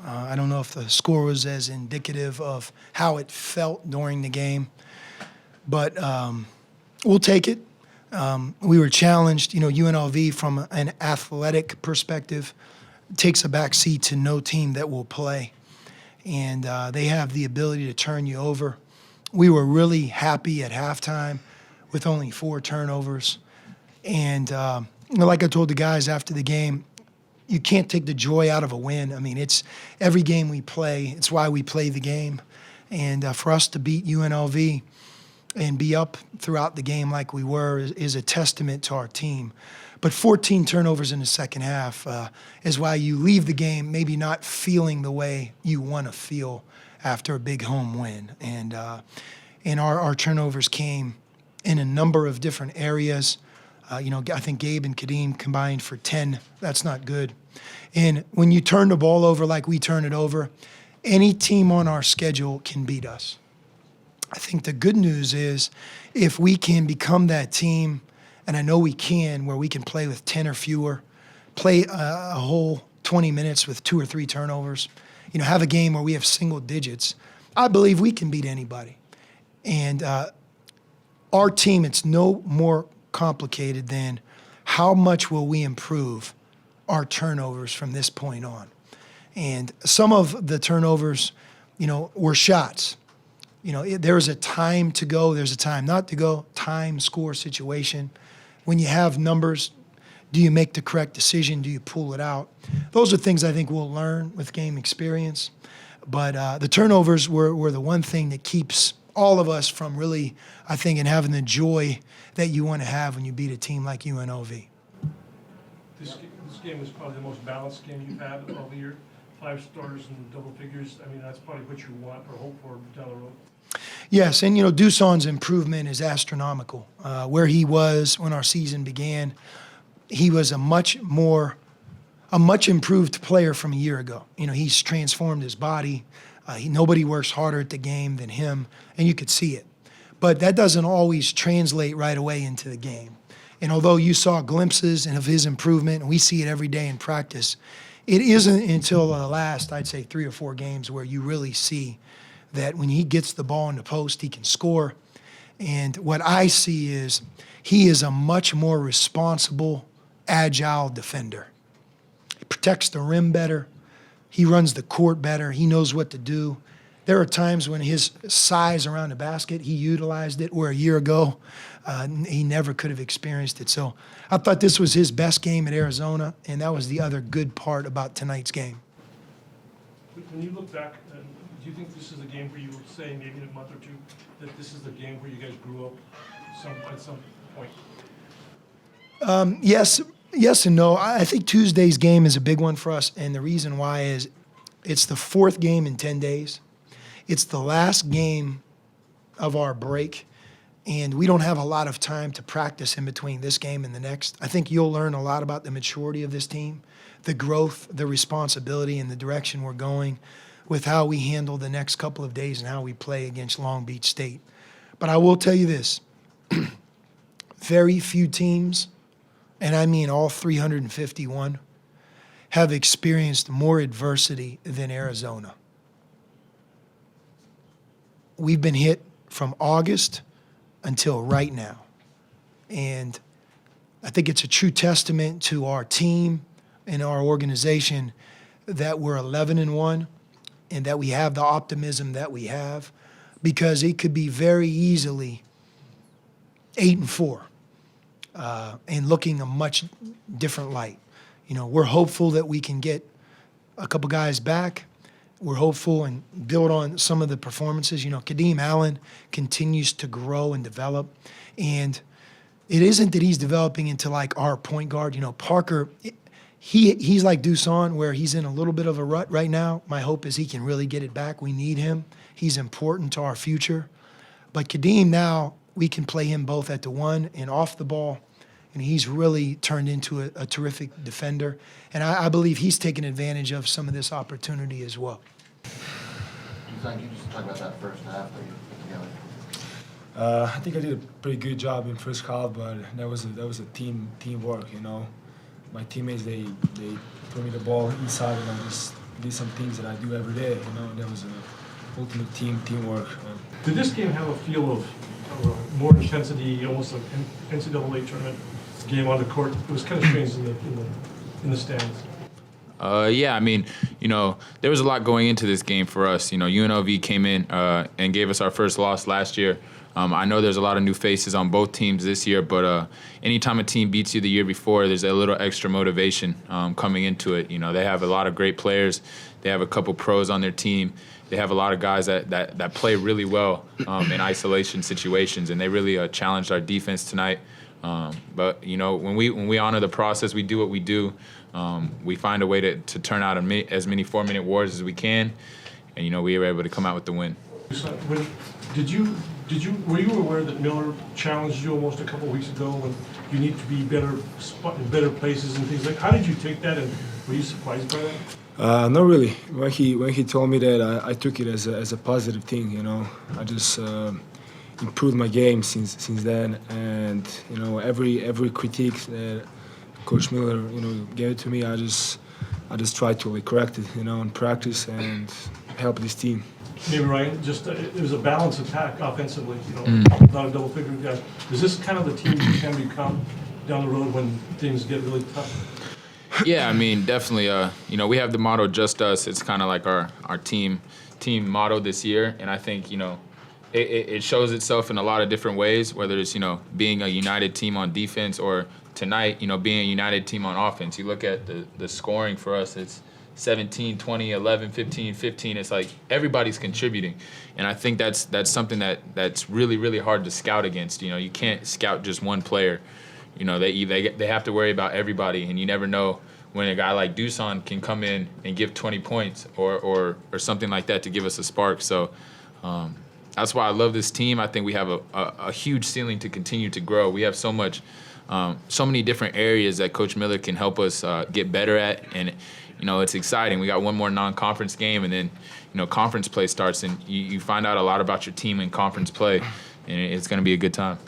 I don't know if the score was as indicative of how it felt during the game, but we'll take it. We were challenged. UNLV from an athletic perspective takes a back seat to no team that will play, and they have the ability to turn you over. We were really happy at halftime with only 4 turnovers, and like I told the guys after the game, you can't take the joy out of a win. I mean, it's every game we play. It's why we play the game. And for us to beat UNLV and be up throughout the game like we were is a testament to our team. But 14 turnovers in the second half is why you leave the game maybe not feeling the way you want to feel after a big home win. And our turnovers came in a number of different areas. I think Gabe and Kadeem combined for 10. That's not good. And when you turn the ball over like we turn it over, any team on our schedule can beat us. I think the good news is if we can become that team, and I know we can, where we can play with 10 or fewer, play a whole 20 minutes with 2 or 3 turnovers, have a game where we have single digits, I believe we can beat anybody. And our team, it's no more complicated than how much will we improve our turnovers from this point on. And some of the turnovers, were shots. There's a time to go, there's a time not to go, time, score, situation. When you have numbers, do you make the correct decision? Do you pull it out? Those are things I think we'll learn with game experience. But the turnovers were the one thing that keeps all of us from really, I think, and having the joy that you want to have when you beat a team like UNLV. This game is probably the most balanced game you've had all year. 5 starters and double figures. I mean, that's probably what you want or hope for down the road. Yes, and Duson's improvement is astronomical. Where he was when our season began, he was a much improved player from a year ago. He's transformed his body. Nobody works harder at the game than him, and you could see it. But that doesn't always translate right away into the game. And although you saw glimpses of his improvement, and we see it every day in practice, it isn't until the last, I'd say, 3 or 4 games where you really see that when he gets the ball in the post, he can score. And what I see is he is a much more responsible, agile defender. He protects the rim better. He runs the court better. He knows what to do. There are times when his size around the basket, he utilized it, where a year ago he never could have experienced it. So I thought this was his best game at Arizona, and that was the other good part about tonight's game. When you look back, do you think this is a game where you would say maybe in a month or 2 that this is the game where you guys grew up at some point? Yes and no. I think Tuesday's game is a big one for us, and the reason why is it's the 4th game in 10 days. It's the last game of our break, and we don't have a lot of time to practice in between this game and the next. I think you'll learn a lot about the maturity of this team, the growth, the responsibility, and the direction we're going with how we handle the next couple of days and how we play against Long Beach State. But I will tell you this, very few teams, and I mean all 351, have experienced more adversity than Arizona. We've been hit from August until right now. And I think it's a true testament to our team and our organization that we're 11-1 and that we have the optimism that we have, because it could be very easily 8-4 and looking a much different light. We're hopeful that we can get a couple guys back. We're hopeful and build on some of the performances. Kadeem Allen continues to grow and develop. And it isn't that he's developing into like our point guard. Parker, he's like Duson, where he's in a little bit of a rut right now. My hope is he can really get it back. We need him. He's important to our future. But Kadeem now, we can play him both at the 1 and off the ball. And he's really turned into a terrific defender. And I believe he's taken advantage of some of this opportunity as well. Can you just talk about that first half that you put together? I think I did a pretty good job in first half, but that was a teamwork, my teammates they put me the ball inside, and I just did some things that I do every day. And that was ultimate teamwork. Did this game have a feel of more intensity, almost like an NCAA tournament game on the court? It was kind of strange in the stands. Yeah, I mean, there was a lot going into this game for us. UNLV came in and gave us our first loss last year. I know there's a lot of new faces on both teams this year, but anytime a team beats you the year before, there's a little extra motivation coming into it. They have a lot of great players. They have a couple pros on their team. They have a lot of guys that play really well in isolation situations, and they really challenged our defense tonight. But when we honor the process, we do what we do. We find a way to turn out as many 4-minute wars as we can, and we were able to come out with the win. Were you aware that Miller challenged you almost a couple of weeks ago when you need to be in better places and things like? How did you take that, and were you surprised by that? Not really. When he told me that, I took it as a positive thing. I just improved my game since then, and every critique that Coach Miller gave it to me, I just tried to correct it in practice and help this team. Maybe Ryan, just it was a balanced attack offensively. Not a double figure guy. Is this kind of the team you can become down the road when things get really tough? Yeah, I mean, definitely. We have the motto "Just Us." It's kind of like our team motto this year, and I think it shows itself in a lot of different ways. Whether it's being a united team on defense, or tonight being a united team on offense. You look at the scoring for us; it's 17, 20, 11, 15, 15. It's like everybody's contributing, and I think that's something that's really, really hard to scout against. You can't scout just one player. They have to worry about everybody, and you never know when a guy like Dusan can come in and give 20 points or something like that to give us a spark. So that's why I love this team. I think we have a huge ceiling to continue to grow. We have so many different areas that Coach Miller can help us get better at, and it's exciting. We got one more non-conference game, and then conference play starts, and you find out a lot about your team in conference play, and it's going to be a good time.